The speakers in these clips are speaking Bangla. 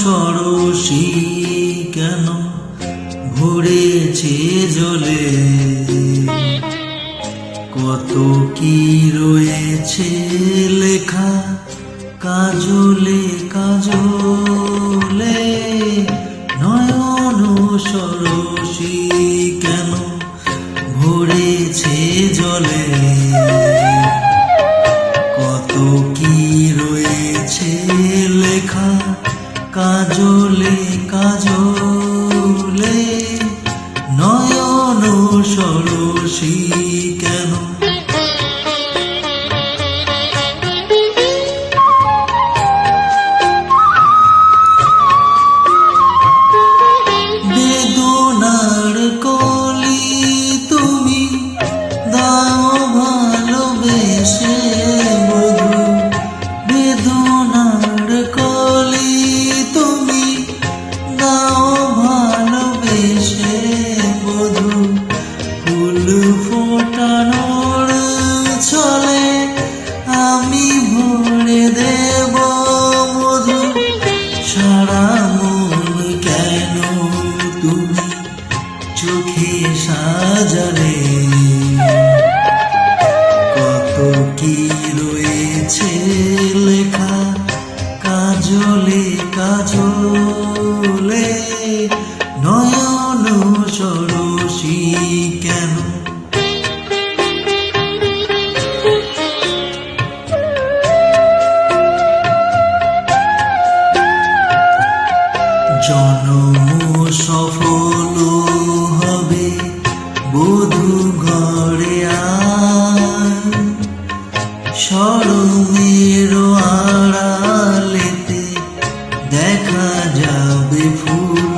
সরসী কেন ভরেছে জলে, কত কি রয়েছে লেখা কাজলে কাজলে। নয়ন সরসী কেন ভরেছে জলে, কত কি রয়েছে লেখা কাজলে কাজলে। নয়ন সরসী কেন। বেদনার কলি তুমি দাও ভালোবেসে বধূ, বেদনার কলি তুমি দাও ভালোবেসে বধূ। ফুল ফোটানোর ছলে আমি ভরে দেব মধু। সারা মন কেন তুমি চোখে সাজালে, কত কি রয়েছে লেখা কাজলে কাজলে। নয়ন সরসী কেন। জনম সফল হবে বধূ ঘরে আয়, শরমের আড়ালেতে দেখা যাবে ফুল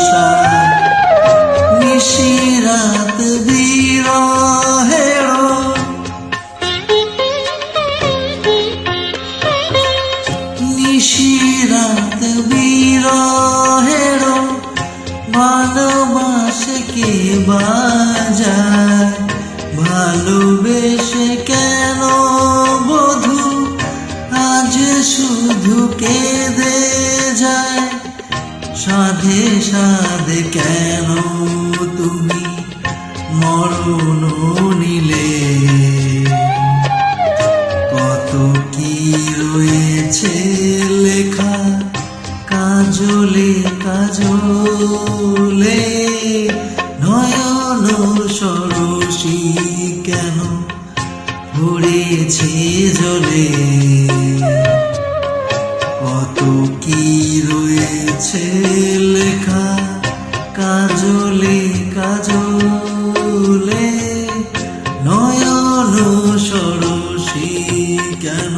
সাজ। নিশিরাত বিরহের নিশিরাত বিরহের ভালোবাসে কে বাজায়। ভালোবেসে কেন বধূ আজ শুধু কেঁদে যায়। সাধে সাধে কেন তুমি মরণ নিলে, কত কি রয়েছে লেখা কাজলে কাজলে। নয়ন সরসী কেন ভরেছে জলে, কত কি রয়েছে লেখা কাজলে কাজলে। নয়ন সরসী কেন।